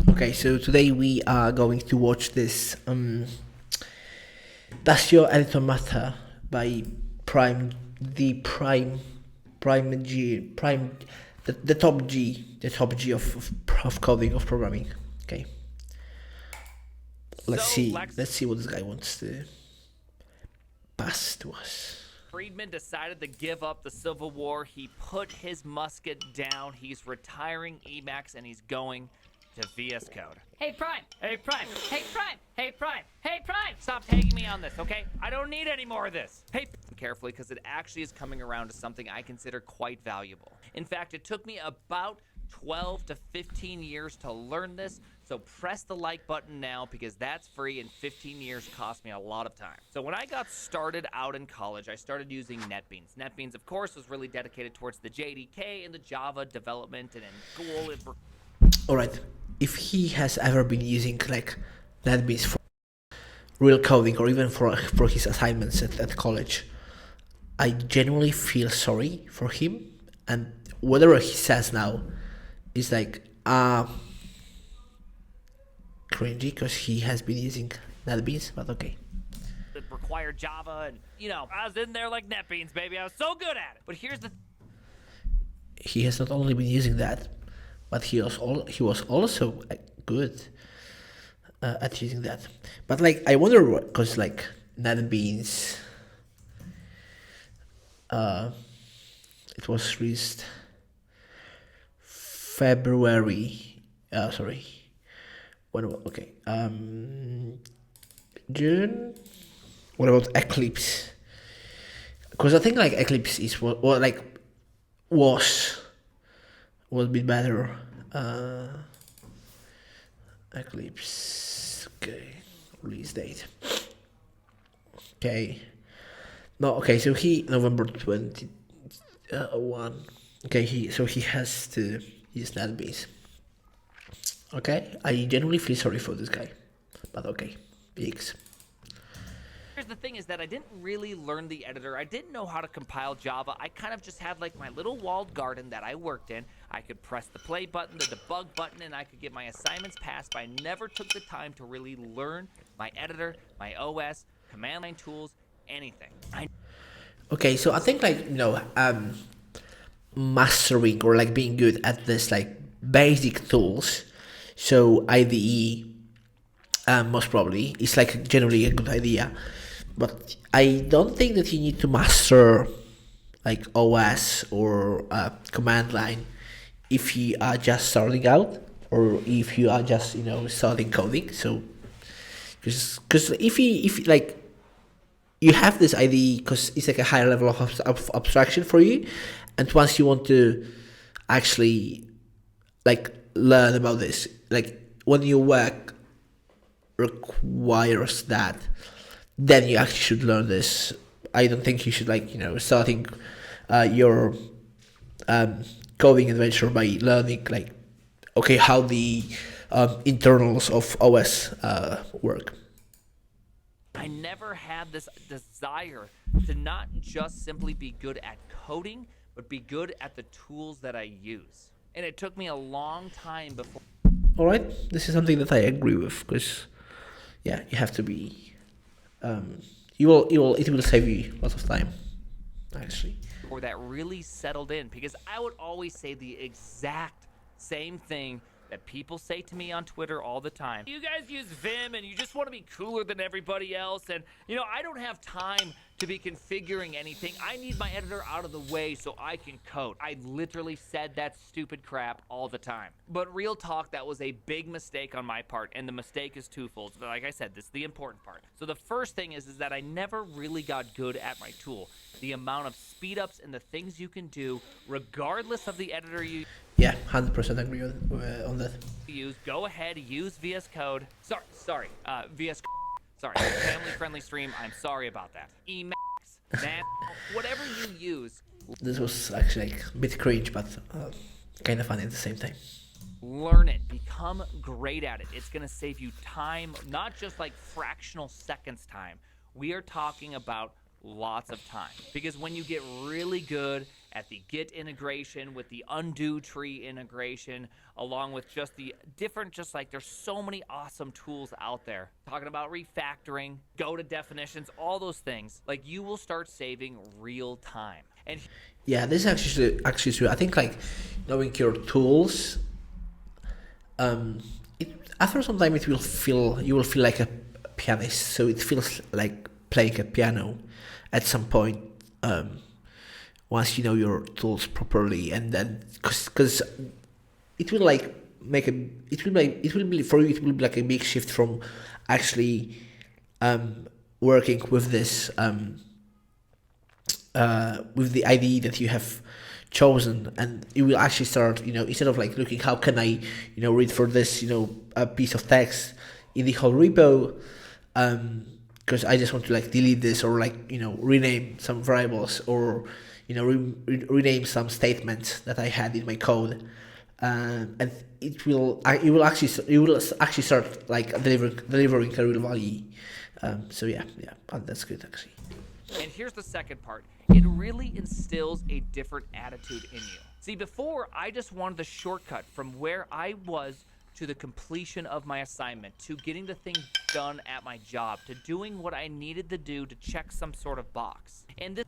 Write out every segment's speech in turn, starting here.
Okay, so today we are going to watch this Does Your Editor Matter by Prime the Prime Prime G Prime the top G of coding of programming. Okay. Let's see what this guy wants to pass to us. Friedman decided to give up the Civil War. He put his musket down. He's retiring Emacs and he's going to VS Code. Hey Prime! Hey Prime! Hey Prime! Hey Prime! Hey Prime! Stop tagging me on this, okay? I don't need any more of this. Hey, carefully, because it actually is coming around to something I consider quite valuable. In fact, it took me about 12 to 15 years to learn this, so press the like button now because that's free and 15 years cost me a lot of time. So when I got started out in college, I started using NetBeans. NetBeans, of course, was really dedicated towards the JDK and the Java development and in goal. Alright, if he has ever been using like NetBeans for real coding or even for his assignments at college, I genuinely feel sorry for him, and whatever he says now is like cringy because he has been using NetBeans, but okay. It required Java and, I was in there like NetBeans, baby. I was so good at it. But here's the he has not only been using that, but he was also good at using that. But like I wonder, because like NetBeans, it was released February. Sorry. When? Okay. June. What about Eclipse? Because I think like Eclipse is was a bit better. Eclipse. Okay. Release date. Okay. No. Okay. So he November 21. Okay. He has to use NetBeans. Okay. I genuinely feel sorry for this guy, but okay. Biggs. Here's the thing is that I didn't really learn the editor. I didn't know how to compile Java. I kind of just had like my little walled garden that I worked in. I could press the play button, the debug button, and I could get my assignments passed, but I never took the time to really learn my editor, my OS, command line tools, anything. Okay, so I think like, mastering or like being good at this like basic tools, so IDE most probably is like generally a good idea, but I don't think that you need to master like OS or command line if you are just starting out or if you are just starting coding. So because if like you have this IDE because it's like a higher level of abstraction for you, and once you want to actually like learn about this, like when your work requires that, then you actually should learn this. I don't think you should starting your coding adventure by learning like how the internals of OS work. I never had this desire to not just simply be good at coding, but be good at the tools that I use. And it took me a long time before. All right, this is something that I agree with because, yeah, you have to be. It will save you lots of time, actually. Or that really settled in, because I would always say the exact same thing that people say to me on Twitter all the time. You guys use Vim and you just want to be cooler than everybody else, and I don't have time to be configuring anything. I need my editor out of the way so I can code. I literally said that stupid crap all the time. But real talk, that was a big mistake on my part, and the mistake is twofold. But like I said, this is the important part. So the first thing is that I never really got good at my tool. The amount of speed ups and the things you can do, regardless of the editor you Yeah, 100% agree on that. use. Go ahead, use VS Code. Sorry, VS Code. Sorry, family-friendly stream. I'm sorry about that. Emacs, whatever you use. This was actually like a bit cringe, but kind of funny at the same time. Learn it. Become great at it. It's going to save you time, not just like fractional seconds time. We are talking about lots of time. Because when you get really good at the Git integration with the undo tree integration, along with just the different, just like there's so many awesome tools out there. Talking about refactoring, go to definitions, all those things. Like, you will start saving real time. And Yeah, this is actually true. I think like knowing your tools, after some time you will feel like a pianist. So it feels like playing a piano at some point. Once you know your tools properly, and then because it will like it will be for you. It will be like a big shift from actually working with this with the IDE that you have chosen, and you will actually start, instead of like looking how can I, read for this, a piece of text in the whole repo, because I just want to like delete this, or like, rename some variables, or, rename some statements that I had in my code. And it will actually start like delivering a real value. So yeah, that's good actually. And here's the second part. It really instills a different attitude in you. See, before, I just wanted the shortcut from where I was to the completion of my assignment, to getting the thing done at my job, to doing what I needed to do to check some sort of box. And this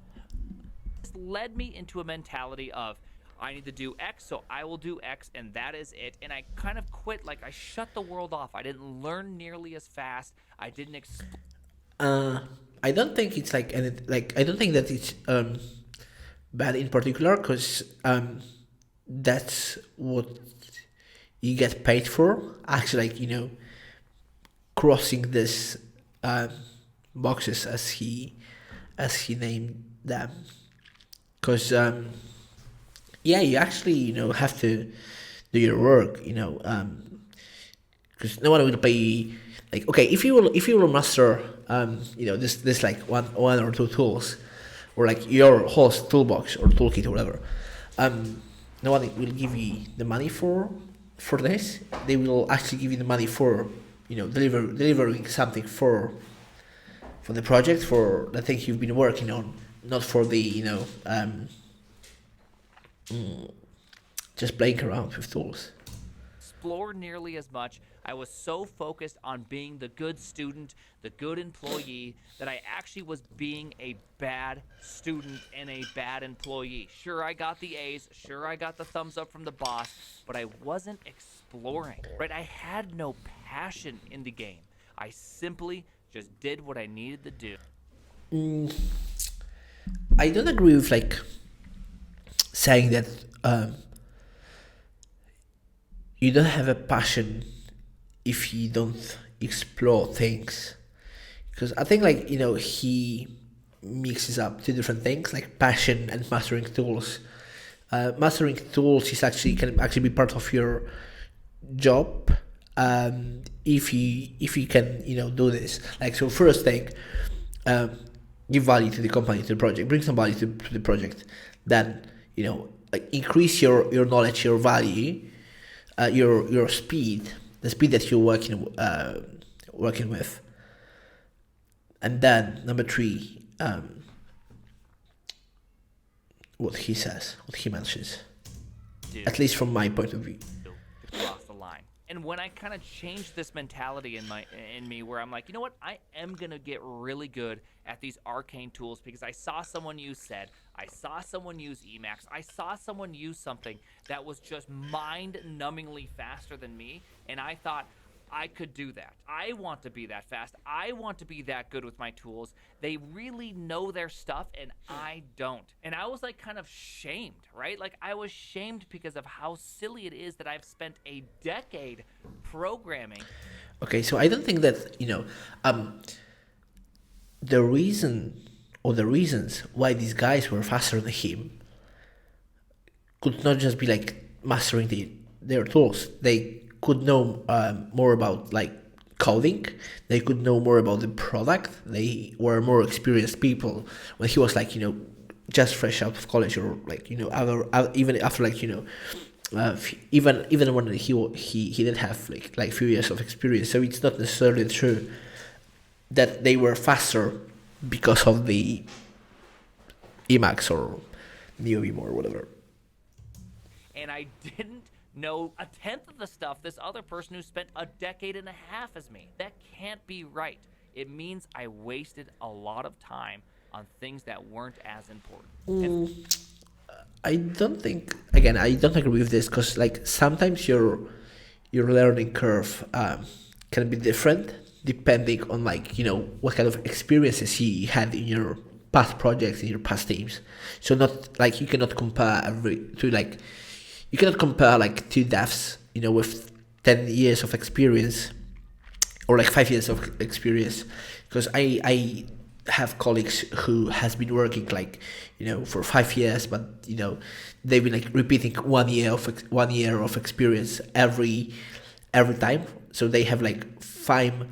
led me into a mentality of, I need to do X, so I will do X, and that is it. And I kind of quit, like I shut the world off. I didn't learn nearly as fast. I didn't I don't think it's like, I don't think that it's bad in particular, because that's what you get paid for. Actually, like, crossing this boxes as he named them, because you actually have to do your work, because no one will pay you. Like, okay, if you will master this like one or two tools, or like your whole toolbox or toolkit or whatever, no one will give you the money for this. They will actually give you the money for delivering something for the project, for the thing you've been working on, not for the just playing around with tools. Explore nearly as much. I was so focused on being the good student, the good employee, that I actually was being a bad student and a bad employee. Sure, I got the A's, sure, I got the thumbs up from the boss, but I wasn't exploring, right? I had no passion in the game. I simply just did what I needed to do. I don't agree with like saying that you don't have a passion if you don't explore things, because I think like he mixes up two different things, like passion and mastering tools. Mastering tools can actually be part of your job, if you can do this. Like, so first thing, give value to the company, to the project, bring some value to the project, then like increase your knowledge, your value, your speed, the speed that you're working with. And then number 3, what he mentions, at least from my point of view. Cross the line. And when I kind of changed this mentality in me, where I'm like, you know what, I am gonna get really good at these arcane tools, because I saw someone use SED, I saw someone use Emacs, I saw someone use something that was just mind-numbingly faster than me, and I thought, I could do that. I want to be that fast. I want to be that good with my tools. They really know their stuff, and I don't. And I was like kind of shamed, right? Like, I was shamed because of how silly it is that I've spent a decade programming. Okay, so I don't think that the reason or the reasons why these guys were faster than him could not just be like mastering their tools. They could know more about like coding. They could know more about the product. They were more experienced people when he was like just fresh out of college, or like even after like even when he didn't have like few years of experience. So it's not necessarily true that they were faster because of the Emacs or Neovim or whatever. And I didn't know a tenth of the stuff this other person who spent a decade and a half as me. That can't be right. It means I wasted a lot of time on things that weren't as important. I don't think, again, I don't agree with this, because like sometimes your learning curve can be different depending on, like, what kind of experiences you had in your past projects, in your past teams. So not like you cannot compare you cannot compare like two devs, with 10 years of experience or like 5 years of experience, because I have colleagues who has been working like for 5 years, but they've been like repeating 1 year of experience every time, so they have like five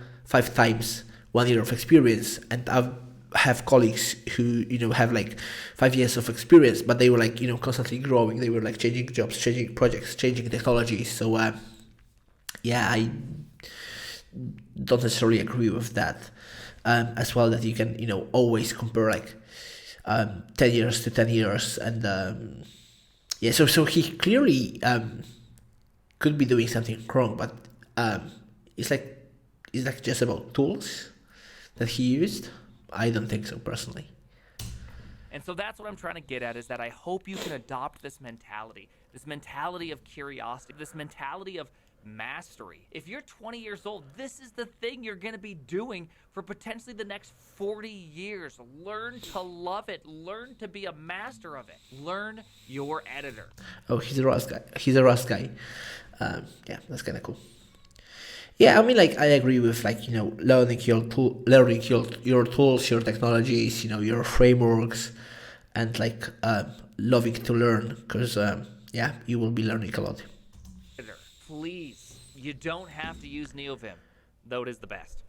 times 1 year of experience. And I have colleagues who have like 5 years of experience, but they were like constantly growing. They were like changing jobs, changing projects, changing technologies. So yeah, I don't necessarily agree with that. As well, that you can always compare like 10 years to 10 years. And yeah, so he clearly could be doing something wrong, but it's like just about tools that he used. I don't think so, personally. And so that's what I'm trying to get at, is that I hope you can adopt this mentality of curiosity, this mentality of mastery. If you're 20 years old, this is the thing you're going to be doing for potentially the next 40 years. Learn to love it. Learn to be a master of it. Learn your editor. Oh, he's a Rust guy. Yeah, that's kind of cool. Yeah, I mean, like, I agree with, like, learning your tools, your technologies, your frameworks, and like loving to learn, because yeah, you will be learning a lot. Please, you don't have to use Neovim, though it is the best.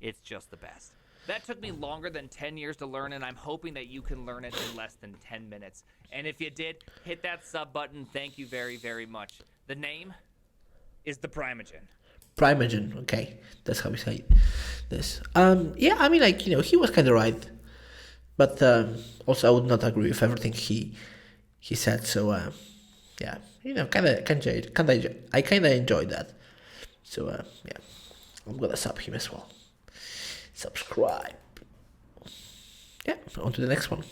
It's just the best. That took me longer than 10 years to learn, and I'm hoping that you can learn it in less than 10 minutes. And if you did, hit that sub button. Thank you very, very much. The name is the PRIMEAGEN. PRIMEAGEN, okay, that's how we say this. Yeah, I mean, like, he was kind of right, but also I would not agree with everything he said. So yeah, I kind of enjoyed that. So yeah, I'm gonna sub him as well. Subscribe. Yeah, on to the next one.